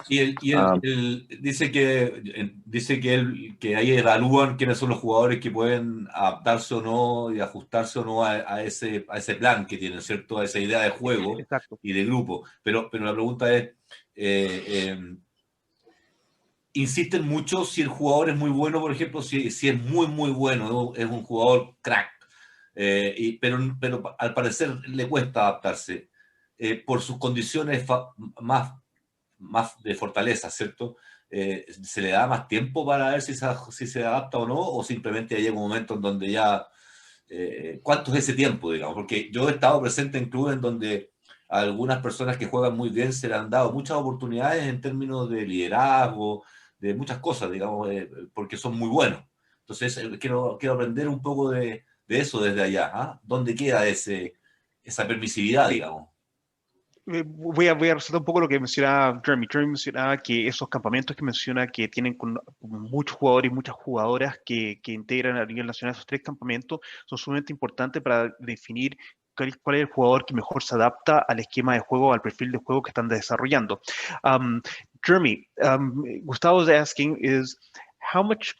Dice que ahí evalúan quiénes son los jugadores que pueden adaptarse o no y ajustarse o no a ese plan que tienen, ¿cierto? A esa idea de juego y de grupo. Pero la pregunta es, insisten mucho si el jugador es muy bueno, por ejemplo, si es muy, muy bueno, es un jugador crack, pero al parecer le cuesta adaptarse por sus condiciones más de fortaleza, ¿cierto? ¿Se le da más tiempo para ver si se adapta o no? ¿O simplemente llega un momento en donde ya... ¿cuánto es ese tiempo, digamos? Porque yo he estado presente en clubes en donde a algunas personas que juegan muy bien se le han dado muchas oportunidades en términos de liderazgo, de muchas cosas, digamos, porque son muy buenos. Entonces, quiero aprender un poco de eso desde allá. ¿Ah? ¿Dónde queda esa permisividad, digamos? Voy a resaltar un poco lo que mencionaba Jeremy. Jeremy mencionaba que esos campamentos que menciona que tienen con muchos jugadores y muchas jugadoras que integran a nivel nacional esos 3 campamentos son sumamente importantes para definir cuál es el jugador que mejor se adapta al esquema de juego, al perfil de juego que están desarrollando. Jeremy, Gustavo is asking is how much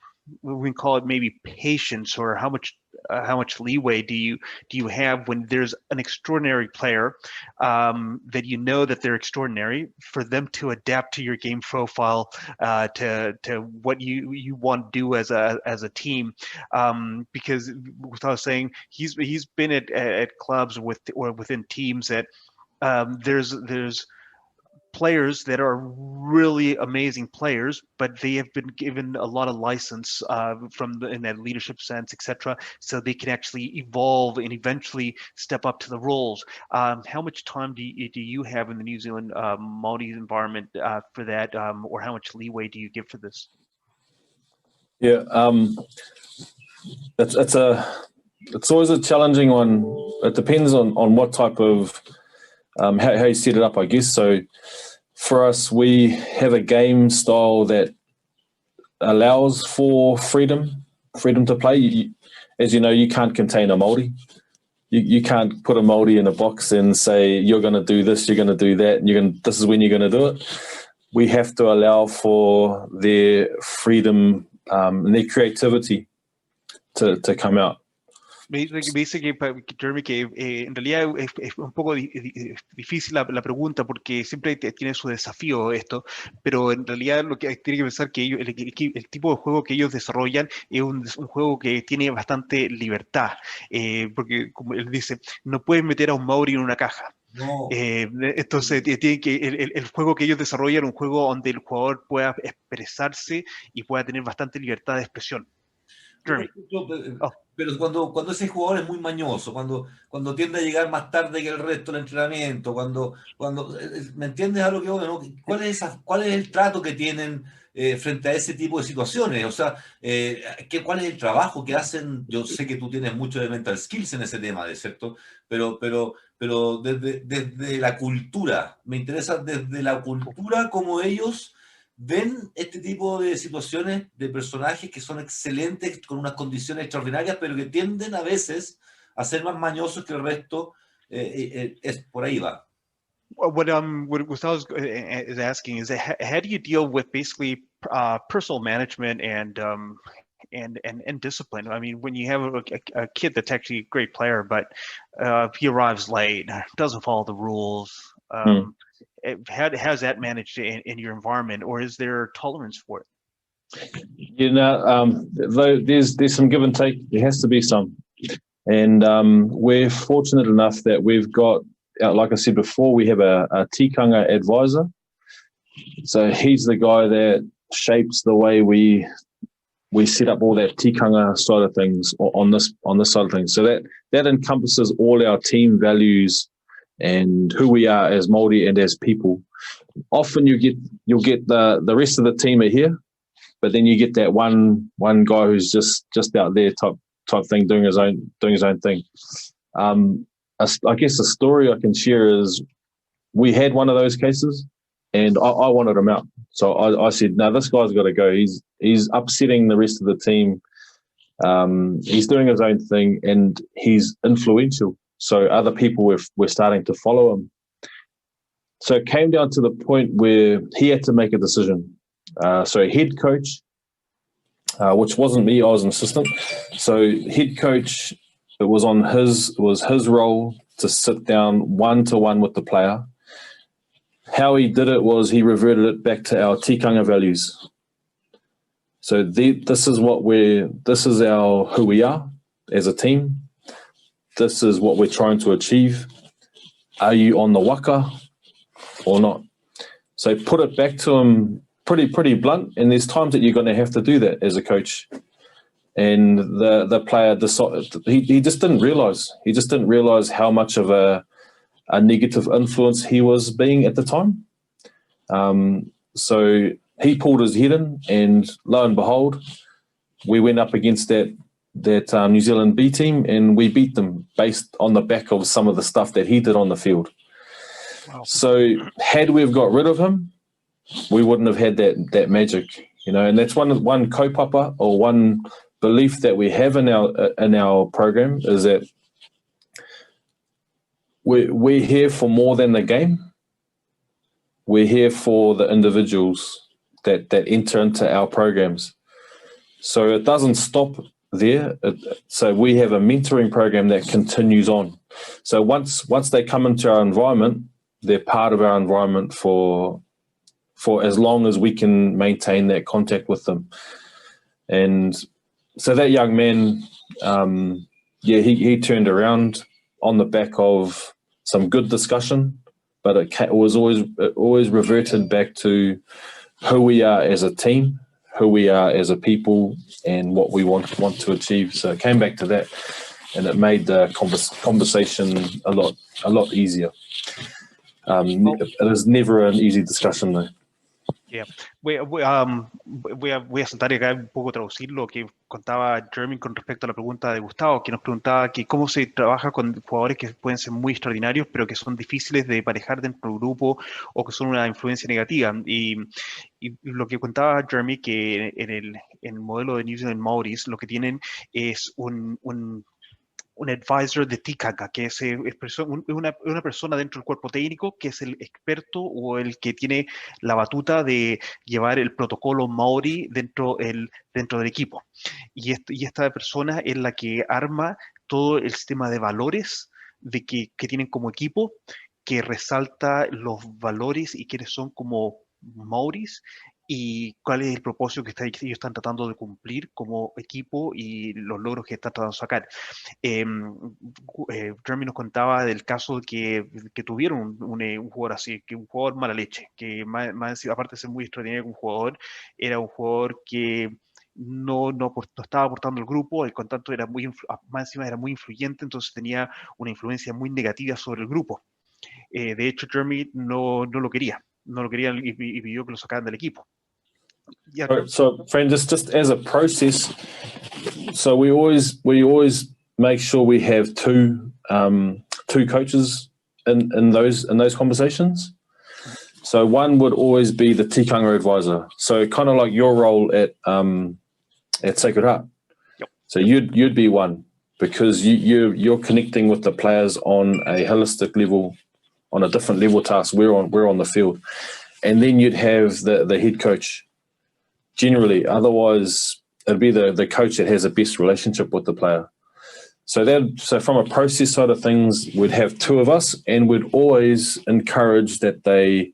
we can call it maybe patience, or how much leeway do you have when there's an extraordinary player that you know that they're extraordinary, for them to adapt to your game profile, to what you want to do as a team, because I was saying he's been at clubs or within teams that there's players that are really amazing players, but they have been given a lot of license in that leadership sense, etc., so they can actually evolve and eventually step up to the roles. How much time do you have in the New Zealand Maorí environment for that, or how much leeway do you give for this? Yeah, it's always a challenging one. It depends on what type of how you set it up, I guess. So for us, we have a game style that allows for freedom to play. As you know, you can't contain a Maorí. You can't put a Maorí in a box and say, you're going to do this, you're going to do that, and this is when you're going to do it. We have to allow for their freedom and their creativity to come out. Me dice que, Jeremy, que en realidad es un poco difícil la pregunta, porque siempre tiene su desafío esto, pero en realidad lo que tiene que pensar que ellos, el tipo de juego que ellos desarrollan es un juego que tiene bastante libertad, porque como él dice, no pueden meter a un Maorí en una caja. No. Entonces tiene que el juego que ellos desarrollan es un juego donde el jugador pueda expresarse y pueda tener bastante libertad de expresión. Pero cuando ese jugador es muy mañoso, cuando tiende a llegar más tarde que el resto del entrenamiento, cuando ¿me entiendes a lo que voy, no? ¿Cuál es el trato que tienen frente a ese tipo de situaciones? O sea, ¿cuál es el trabajo que hacen? Yo sé que tú tienes mucho de mental skills en ese tema, ¿cierto? Pero desde la cultura, me interesa desde la cultura cómo ellos ven este tipo de situaciones de personajes que son excelentes, con unas condiciones extraordinarias, pero que tienden a veces a ser más mañosos que el resto. Por ahí va. What Gustavo is asking is, how do you deal with basically personal management and discipline? I mean, when you have a kid that's actually a great player, but he arrives late, doesn't follow the rules, how's that managed in your environment, or is there tolerance for it? You know, there's some give and take. There has to be some, and we're fortunate enough that we've got, like I said before, we have a tikanga advisor. So he's the guy that shapes the way we set up all that tikanga side of things on this side of things. So that encompasses all our team values and who we are as Maorí and as people. Often you'll get the rest of the team are here, but then you get that one guy who's just out there type thing, doing his own thing. I guess a story I can share is we had one of those cases, and I wanted him out. So I said, no, this guy's got to go. He's upsetting the rest of the team. He's doing his own thing, and he's influential. So other people were starting to follow him. So it came down to the point where he had to make a decision. So head coach, which wasn't me, I was an assistant. So head coach, it was his role to sit down one-to-one with the player. How he did it was he reverted it back to our tikanga values. So this is who we are as a team. This is what we're trying to achieve. Are you on the waka or not? So put it back to him pretty blunt, and there's times that you're going to have to do that as a coach. And the player decided, he just didn't realize. He just didn't realize how much of a negative influence he was being at the time. So he pulled his head in, and lo and behold, we went up against that New Zealand B team, and we beat them based on the back of some of the stuff that he did on the field. Wow. So had we have got rid of him, we wouldn't have had that magic, and that's one kaupapa or one belief that we have in our program is that we're here for more than the game. We're here for the individuals that enter into our programs. So it doesn't stop there. So we have a mentoring program that continues on. So once they come into our environment, they're part of our environment for as long as we can maintain that contact with them. And so that young man, he turned around on the back of some good discussion, but it always reverted back to who we are as a team, who we are as a people, and what we want to achieve. So it came back to that, and it made the conversation a lot easier. It is never an easy discussion, though. Yeah. Voy a saltar acá un poco traducir lo que contaba Jeremy con respecto a la pregunta de Gustavo, que nos preguntaba que cómo se trabaja con jugadores que pueden ser muy extraordinarios, pero que son difíciles de parejar dentro del grupo o que son una influencia negativa. Y lo que contaba Jeremy, que en el modelo de New Zealand Maoris lo que tienen es un advisor de tikanga, que es una persona dentro del cuerpo técnico que es el experto o el que tiene la batuta de llevar el protocolo Maorí dentro del equipo. Y esta persona es la que arma todo el sistema de valores que tienen como equipo, que resalta los valores y quiénes son como Maoris y cuál es el propósito que ellos están tratando de cumplir como equipo y los logros que están tratando de sacar. Jeremy nos contaba del caso que tuvieron un jugador así, que un jugador mala leche, que más aparte de ser muy extraordinario como jugador, era un jugador que no estaba aportando al grupo, y con tanto más encima era muy influyente, entonces tenía una influencia muy negativa sobre el grupo. De hecho, Jeremy no lo quería y pidió que lo sacaran del equipo. Yeah. So friend, just as a process, so we always make sure we have two coaches in those conversations. So one would always be the tikanga advisor. So kind of like your role at Sacred Heart. Yep. So you'd be one, because you're connecting with the players on a holistic level, on a different level task. We're on the field, and then you'd have the head coach. Generally, otherwise it'd be the coach that has the best relationship with the player. So from a process side of things, we'd have two of us, and we'd always encourage that they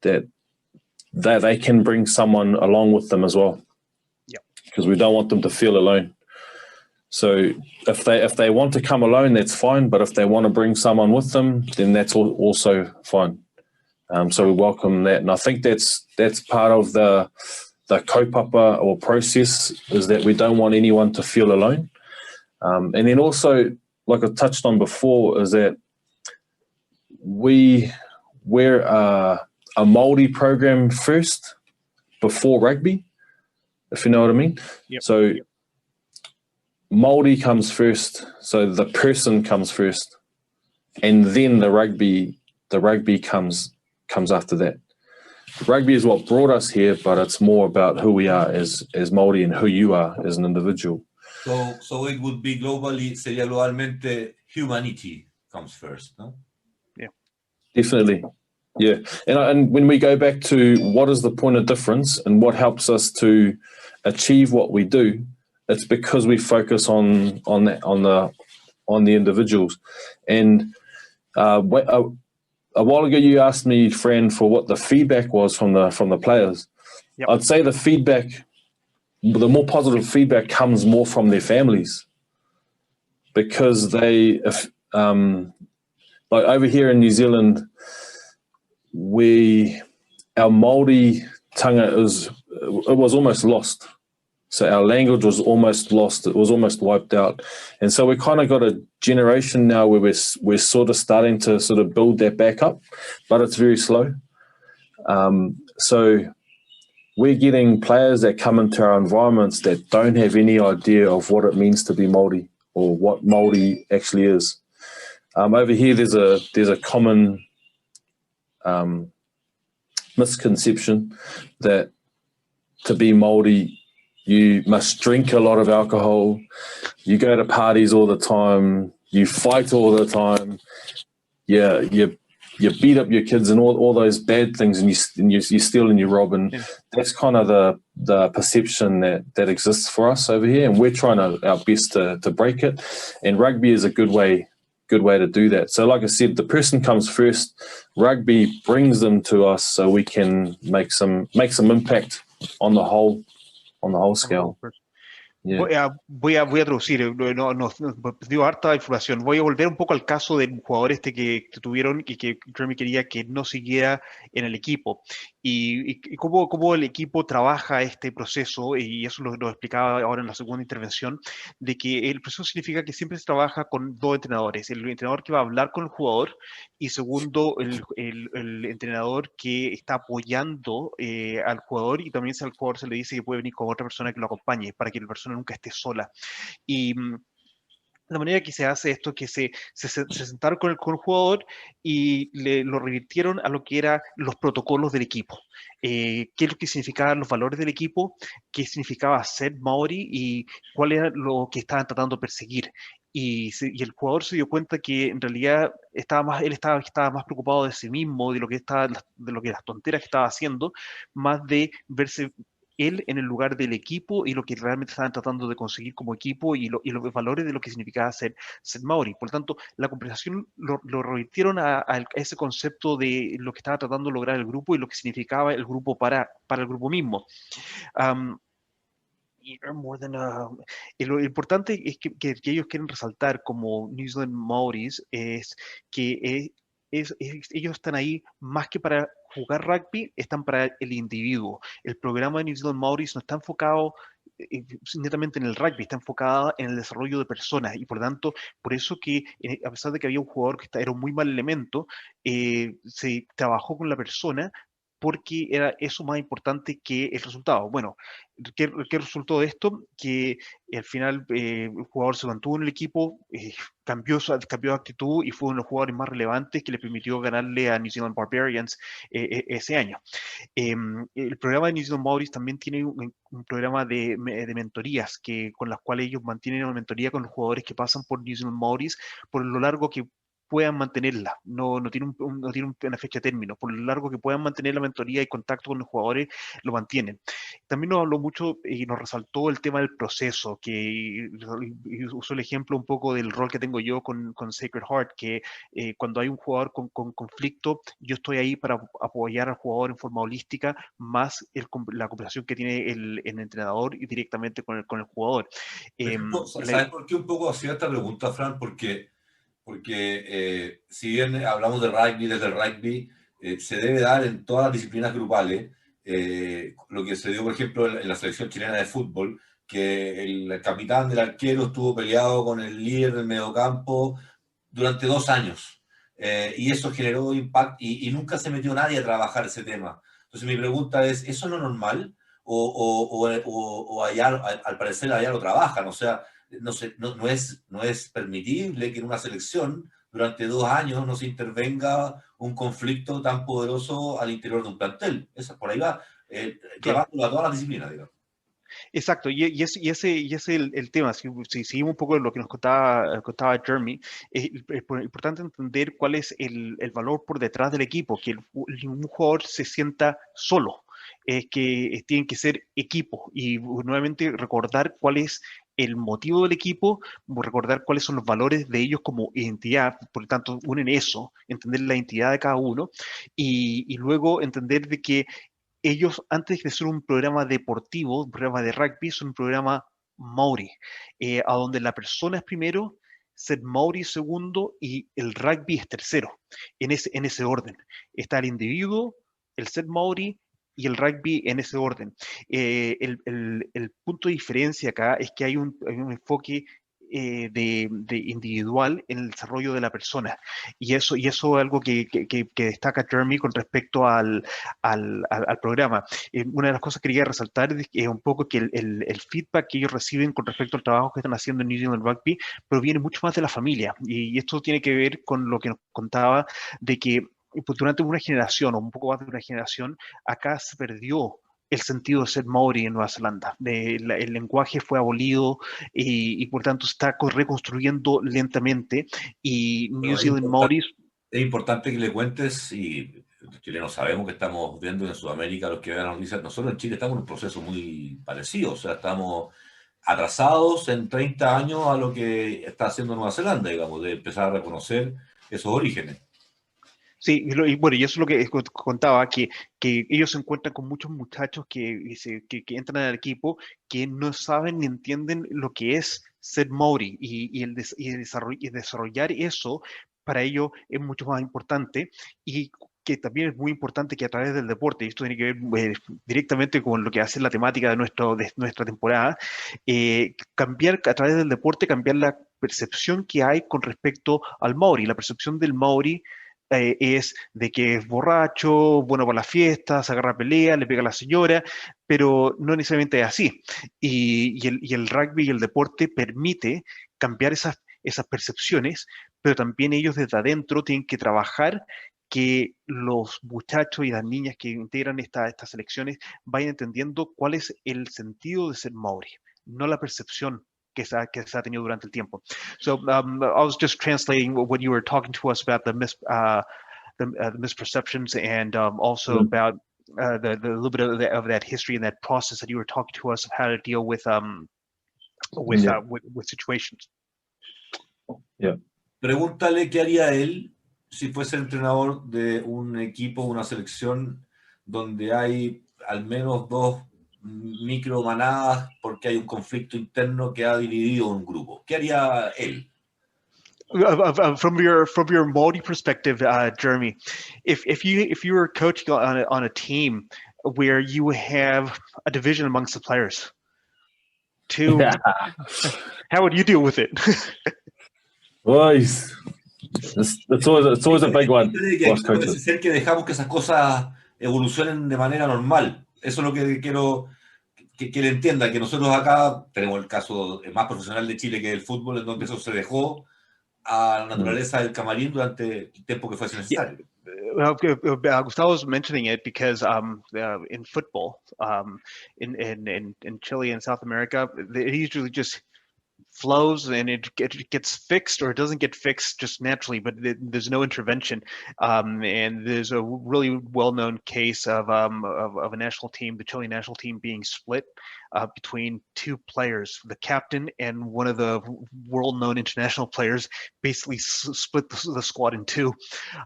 can bring someone along with them as well. Yeah. Because we don't want them to feel alone. So if they want to come alone, that's fine. But if they want to bring someone with them, then that's also fine. So we welcome that, and I think that's part of the kaupapa or process, is that we don't want anyone to feel alone. And then also, like I touched on before, is that we're a Maorí program first before rugby, if you know what I mean. Yep. So Maorí comes first, so the person comes first, and then the rugby comes after that. Rugby is what brought us here, but it's more about who we are as Maorí and who you are as an individual. So it would be sería globalmente humanity comes first, no? Yeah. Definitely. Yeah, and when we go back to what is the point of difference and what helps us to achieve what we do, it's because we focus on the individuals. And a while ago, you asked me, Fran, for what the feedback was from the players. Yep. I'd say the more positive feedback comes more from their families, because like over here in New Zealand, our Maorí tanga was almost lost. So our language was almost lost. It was almost wiped out. And so we kind of got a generation now where we're sort of starting to sort of build that back up, but it's very slow. So we're getting players that come into our environments that don't have any idea of what it means to be Maorí or what Maorí actually is. Over here, there's a common misconception that to be Maorí, you must drink a lot of alcohol, you go to parties all the time, you fight all the time, you beat up your kids and all those bad things, and you steal and you rob, and that's kind of the perception that exists for us over here, and we're trying our best to break it, and rugby is a good way to do that. So like I said, the person comes first, rugby brings them to us so we can make some impact on the whole scale. Yeah. Voy a traducir, dio harta información. Voy a volver un poco al caso del jugador que tuvieron y que Jeremy quería que no siguiera en el equipo. Y cómo el equipo trabaja este proceso, y eso lo explicaba ahora en la segunda intervención, de que el proceso significa que siempre se trabaja con dos entrenadores. El entrenador que va a hablar con el jugador y segundo, el entrenador que está apoyando al jugador, y también al jugador se le dice que puede venir con otra persona que lo acompañe para que la persona nunca esté sola. Y la manera que se hace esto es que se sentaron con el jugador y lo revirtieron a lo que eran los protocolos del equipo. ¿Qué es lo que significaban los valores del equipo? ¿Qué significaba ser Maorí? ¿Y cuál era lo que estaban tratando de perseguir? Y el jugador se dio cuenta que en realidad él estaba más preocupado de sí mismo, de lo que las tonteras que estaba haciendo, más de verse él en el lugar del equipo y lo que realmente estaban tratando de conseguir como equipo y los valores de lo que significaba ser Maorí. Por lo tanto, la conversación lo revirtieron a ese concepto de lo que estaba tratando de lograr el grupo y lo que significaba el grupo para el grupo mismo. Lo importante es que ellos quieren resaltar como New Zealand Maoris es que ellos están ahí más que para jugar rugby, están para el individuo. El programa de New Zealand Maoris no está enfocado netamente en el rugby, está enfocada en el desarrollo de personas, y por tanto, por eso que a pesar de que había un jugador que era un muy mal elemento, se trabajó con la persona porque era eso más importante que el resultado. Bueno, ¿qué resultó de esto? Que al final el jugador se mantuvo en el equipo, cambió de actitud y fue uno de los jugadores más relevantes que le permitió ganarle a New Zealand Barbarians ese año. El programa de New Zealand Maoris también tiene un programa de mentorías con las cuales ellos mantienen una mentoría con los jugadores que pasan por New Zealand Maoris por lo largo que puedan mantenerla, no tiene una fecha de término, por lo largo que puedan mantener la mentoría y contacto con los jugadores, lo mantienen. También nos habló mucho y nos resaltó el tema del proceso, que usó el ejemplo un poco del rol que tengo yo con Sacred Heart, que cuando hay un jugador con conflicto, yo estoy ahí para apoyar al jugador en forma holística, más la cooperación que tiene el entrenador y directamente con el jugador. ¿Sabes por qué un poco hacía esta pregunta, Fran? Porque si bien hablamos de rugby, desde el rugby se debe dar en todas las disciplinas grupales, lo que se dio, por ejemplo, en la selección chilena de fútbol, que el capitán del arquero estuvo peleado con el líder del mediocampo durante 2 años, y eso generó impacto, y nunca se metió nadie a trabajar ese tema. Entonces mi pregunta es, ¿eso no es normal? ¿O allá, al parecer allá lo trabajan? O sea, no es permitible que en una selección durante 2 años no se intervenga un conflicto tan poderoso al interior de un plantel. Eso por ahí va, llevándolo a todas las disciplinas, digamos. Exacto, y ese es el tema. Si seguimos un poco de lo que nos contaba Jeremy, es importante entender cuál es el valor por detrás del equipo, que ningún jugador se sienta solo, es que tienen que ser equipo y nuevamente recordar cuál es el motivo del equipo, recordar cuáles son los valores de ellos como identidad, por lo tanto unen eso, entender la identidad de cada uno y luego entender de que ellos, antes de ser un programa deportivo, un programa de rugby, son un programa Maorí, a donde la persona es primero, ser Maorí es segundo y el rugby es tercero, en ese orden. Está el individuo, el ser Maorí y el rugby en ese orden. El punto de diferencia acá es que hay un enfoque de individual en el desarrollo de la persona. Y eso es algo que destaca Jeremy con respecto al programa. Una de las cosas que quería resaltar es un poco que el feedback que ellos reciben con respecto al trabajo que están haciendo en New Zealand Rugby proviene mucho más de la familia. Y esto tiene que ver con lo que nos contaba de que durante una generación o un poco más de una generación, acá se perdió el sentido de ser Maorí en Nueva Zelanda. El lenguaje fue abolido y por tanto está reconstruyendo lentamente y New Zealand Maoris. Es importante que le cuentes, y los chilenos sabemos que estamos viendo en Sudamérica, los que vean las noticias, nosotros en Chile estamos en un proceso muy parecido, o sea, estamos atrasados en 30 años a lo que está haciendo Nueva Zelanda, digamos, de empezar a reconocer esos orígenes. Sí, bueno, y eso es lo que contaba, que ellos se encuentran con muchos muchachos que entran al equipo que no saben ni entienden lo que es ser Maorí y desarrollar eso para ellos es mucho más importante y que también es muy importante que a través del deporte, y esto tiene que ver directamente con lo que hace la temática de nuestra temporada, cambiar a través del deporte, cambiar la percepción que hay con respecto al Maorí. La percepción del Maorí es de que es borracho, bueno para las fiestas, se agarra a pelea, le pega a la señora, pero no necesariamente es así. Y el rugby y el deporte permite cambiar esas percepciones, pero también ellos desde adentro tienen que trabajar que los muchachos y las niñas que integran estas selecciones vayan entendiendo cuál es el sentido de ser Maorí, no la percepción que se ha tenido durante el tiempo. So I was just translating what you were talking to us about the misperceptions and also about the little bit of that history and that process that you were talking to us of how to deal with situations. Yeah. Pregúntale qué haría él si fuese entrenador de un equipo, una selección donde hay al menos 2 micromanadas porque hay un conflicto interno que ha dividido un grupo. ¿Qué haría él? From your Maorí perspective, Jeremy, if you were coaching on a team where you have a division amongst the players, how would you deal with it? Well, it's always a big one. Puede ser que dejamos que esas cosas evolucionen de manera normal. Eso es lo que quiero que él entienda, que nosotros acá tenemos el caso más profesional de Chile, que es el fútbol, en donde eso se dejó a la naturaleza del camarín durante el tiempo que fuese necesario. Gustavo was mentioning it because in football, in Chile and South America, it usually just flows and it gets fixed or it doesn't get fixed just naturally, but there's no intervention. And there's a really well-known case of a national team, the Chilean national team, being split between 2 players. The captain and one of the world-known international players basically split the squad in 2.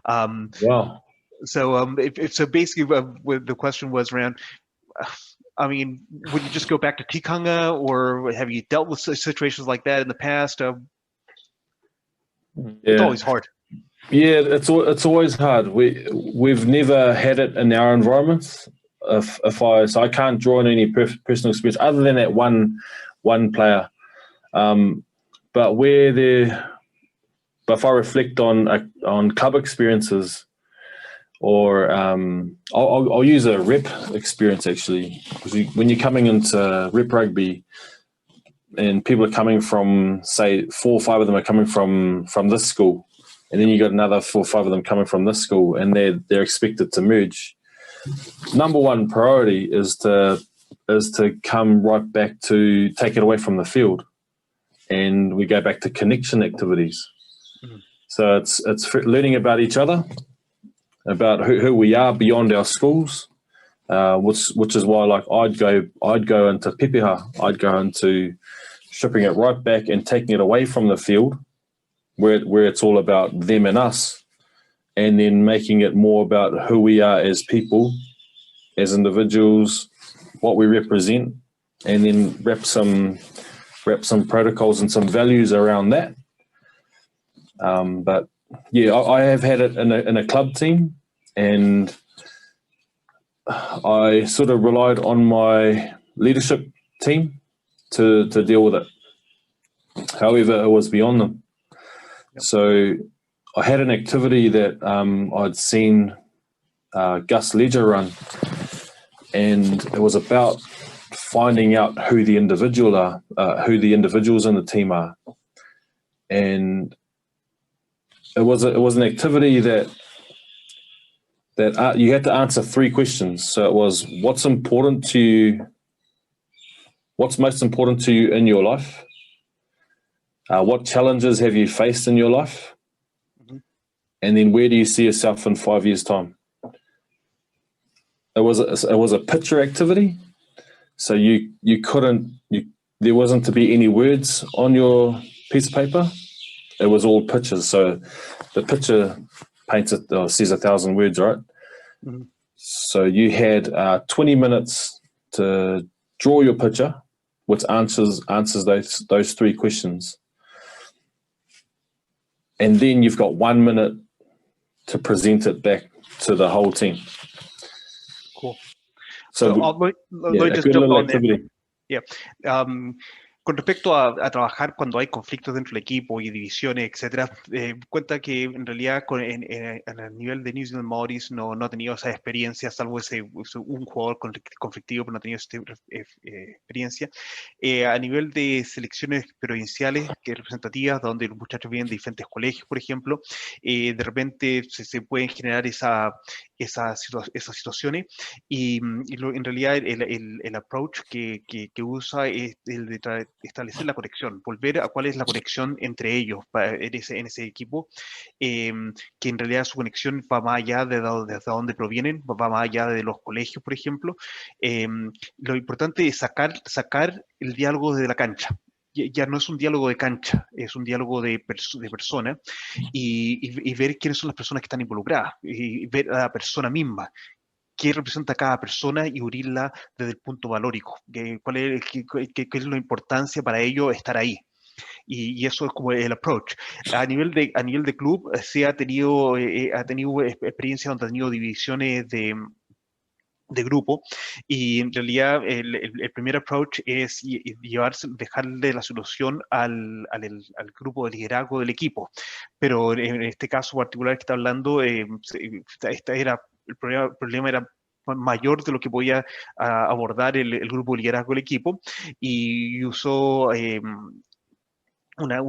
Wow. So so basically the question was around, I mean, would you just go back to tikanga, or have you dealt with situations like that in the past? It's always hard. Yeah, it's always hard. We've never had it in our environments. So I can't draw on any personal experience other than that one player. But if I reflect on club experiences, or I'll use a rep experience actually, because when you're coming into rep rugby and people are coming from, say, 4 or 5 of them are coming from this school, and then you got another 4 or 5 of them coming from this school, and they're expected to merge. Number one priority is to is to come right back to take it away from the field, and we go back to connection activities. Mm-hmm. So it's learning about each other, about who we are beyond our schools, which is why, like, I'd go into pepeha, I'd go into stripping it right back and taking it away from the field, where it's all about them and us, and then making it more about who we are as people, as individuals, what we represent, and then wrap some protocols and some values around that. But yeah, I have had it in a club team, and I sort of relied on my leadership team to deal with it. However, it was beyond them. Yep. So I had an activity that I'd seen Gus Ledger run, and it was about finding out who the individuals in the team are. And it was an activity that you had to answer 3 questions. So it was, what's important to you? What's most important to you in your life? What challenges have you faced in your life? Mm-hmm. And then where do you see yourself in 5 years' time? It was a picture activity. So there wasn't to be any words on your piece of paper. It was all pictures. So the picture says 1,000 words, right? Mm-hmm. So you had 20 minutes to draw your picture, which answers those 3 questions. And then you've got 1 minute to present it back to the whole team. Cool. So I'll just jump on activity. Yeah. Con respecto a trabajar cuando hay conflictos dentro del equipo y divisiones, etcétera, cuenta que en realidad en el nivel de New Zealand Maoris no ha tenido esa experiencia, salvo un jugador conflictivo, pero no ha tenido esa experiencia. A nivel de selecciones provinciales representativas, donde los muchachos vienen de diferentes colegios, por ejemplo, de repente se pueden generar esas situaciones, y en realidad el approach que usa es el de establecer la conexión, volver a cuál es la conexión entre ellos en ese equipo, que en realidad su conexión va más allá de dónde provienen, va más allá de los colegios, por ejemplo. Lo importante es sacar el diálogo de la cancha. Ya no es un diálogo de cancha, es un diálogo de persona, y ver quiénes son las personas que están involucradas, y ver a la persona misma, qué representa cada persona, y unirla desde el punto valórico, qué es la importancia para ellos estar ahí. Y eso es como el approach. A nivel de club, se ha tenido experiencias donde ha tenido divisiones de grupo, y en realidad el primer approach es dejarle la solución al grupo de liderazgo del equipo, pero en este caso particular que está hablando, el problema era mayor de lo que podía abordar el grupo de liderazgo del equipo, y usó una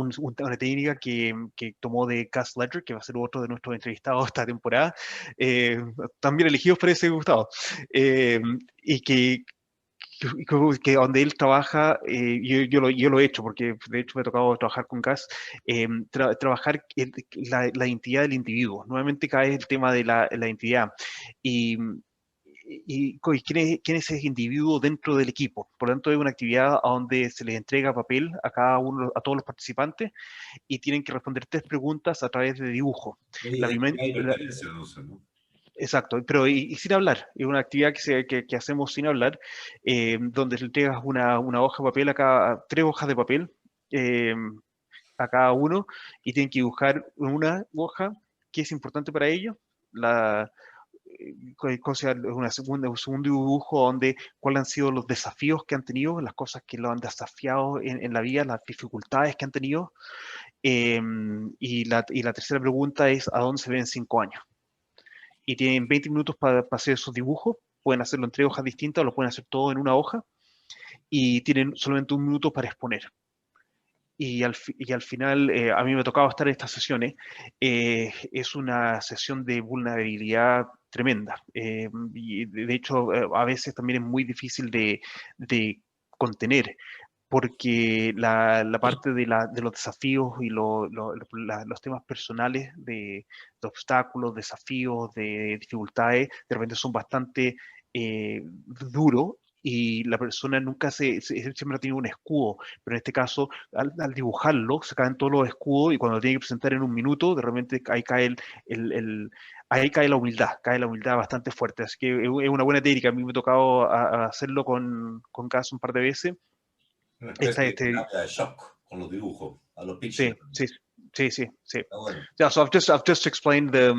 técnica que tomó de Gus Ledger, que va a ser otro de nuestros entrevistados esta temporada, también elegidos por ese Gustavo, y que donde él trabaja, yo lo he hecho, porque de hecho me ha tocado trabajar con Gus, trabajar la identidad del individuo. Nuevamente cae el tema de la identidad, y quién es ese individuo dentro del equipo. Por lo tanto, es una actividad donde se les entrega papel a todos los participantes, y tienen que responder 3 preguntas a través de dibujo. Exacto, pero y sin hablar. Es una actividad que hacemos sin hablar, donde le entregas una hoja de papel 3 hojas de papel a cada uno, y tienen que dibujar una hoja que es importante para ellos, un segundo dibujo donde cuáles han sido los desafíos que han tenido, las cosas que lo han desafiado en la vida, las dificultades que han tenido, y la tercera pregunta es ¿a dónde se ven en 5 años? Y tienen 20 minutos para hacer esos dibujos. Pueden hacerlo en 3 hojas distintas, o lo pueden hacer todo en una hoja, y tienen solamente 1 minuto para exponer. Y al final, a mí me ha tocado estar en estas sesiones. Es una sesión de vulnerabilidad tremenda. Y de hecho, a veces también es muy difícil de contener, porque la parte de los desafíos y los temas personales de obstáculos, desafíos, de dificultades, de repente son bastante duros, y la persona nunca siempre ha tenido un escudo, pero en este caso, al dibujarlo, se caen todos los escudos, y cuando lo tiene que presentar en un minuto, de repente ahí ahí cae la humildad bastante fuerte. Así que es una buena técnica. A mí me ha tocado hacerlo con Gas un par de veces. Una especie de terapia de shock con los dibujos, a los Sí, pitchers. sí, sí, sí, sí. Bueno. Yeah, so I've just explained the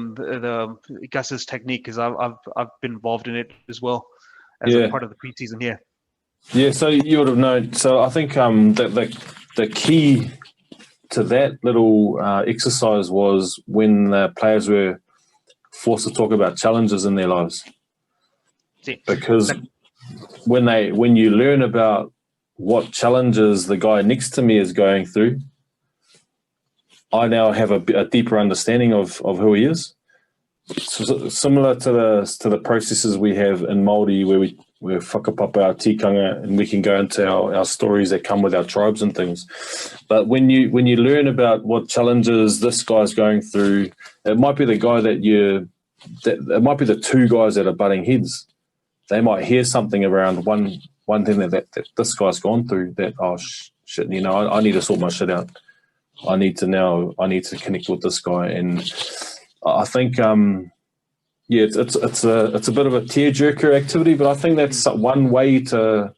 Gus's technique, because I've been involved in it as well as a part of the preseason here. Yeah, so you would have known. So I think the key to that little exercise was when the players were forced to talk about challenges in their lives. Sí. Because when you learn about what challenges the guy next to me is going through, I now have a deeper understanding of who he is. So, similar to the processes we have in Maorí, where we whakapapa our tikanga, and we can go into our stories that come with our tribes and things. But when you learn about what challenges this guy's going through, it might be the guy it might be the two guys that are butting heads. They might hear something around one thing that this guy's gone through, that, oh shit, I need to sort my shit out. I need to connect with this guy. And I think it's a bit of a tearjerker activity, but I think that's one way to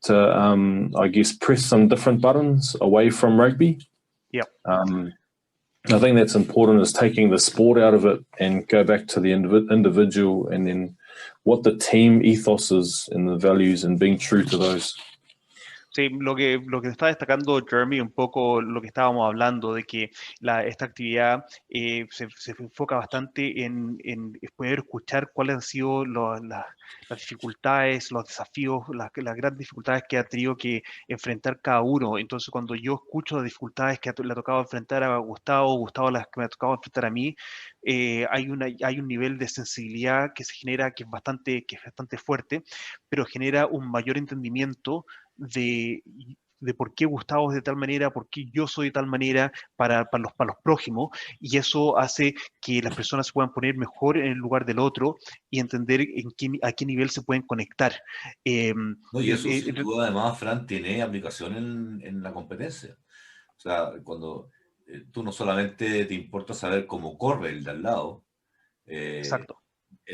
I guess press some different buttons away from rugby. Yeah. I think that's important, is taking the sport out of it and go back to the individual, and then what the team ethos is and the values, and being true to those. Sí, lo que está destacando Jeremy, un poco lo que estábamos hablando, de que esta actividad se enfoca bastante en poder escuchar cuáles han sido las dificultades, los desafíos, las grandes dificultades que ha tenido que enfrentar cada uno. Entonces, cuando yo escucho las dificultades que le ha tocado enfrentar a Gustavo las que me ha tocado enfrentar a mí, hay un nivel de sensibilidad que se genera que es bastante fuerte, pero genera un mayor entendimiento de por qué Gustavo es de tal manera, por qué yo soy de tal manera para los prójimos, y eso hace que las personas se puedan poner mejor en el lugar del otro y entender a qué nivel se pueden conectar. No, y eso sin duda, además, Fran, tiene aplicación en la competencia. O sea, cuando tú no solamente te importa saber cómo corre el de al lado, Exacto.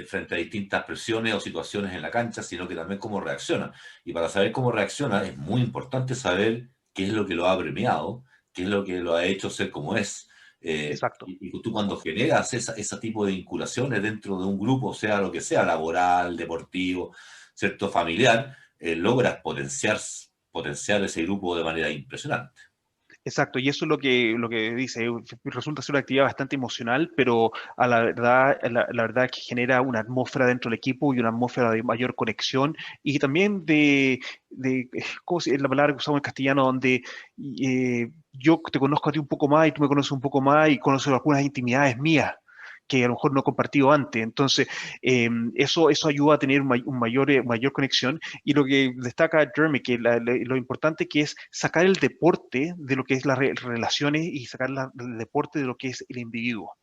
frente a distintas presiones o situaciones en la cancha, sino que también cómo reacciona. Y para saber cómo reacciona es muy importante saber qué es lo que lo ha premiado, qué es lo que lo ha hecho ser como es. Exacto. Y tú, cuando generas ese tipo de vinculaciones dentro de un grupo, sea lo que sea, laboral, deportivo, cierto, familiar, logras potenciar ese grupo de manera impresionante. Exacto, y eso es lo que dice, resulta ser una actividad bastante emocional, pero la verdad que genera una atmósfera dentro del equipo y una atmósfera de mayor conexión, y también ¿cómo es la palabra que usamos en castellano? Donde yo te conozco a ti un poco más y tú me conoces un poco más y conoces algunas intimidades mías que a lo mejor no he compartido antes. Entonces, eso ayuda a tener mayor conexión. Y lo que destaca Jeremy, que lo importante que es sacar el deporte de lo que es las relaciones y sacar el deporte de lo que es el individuo.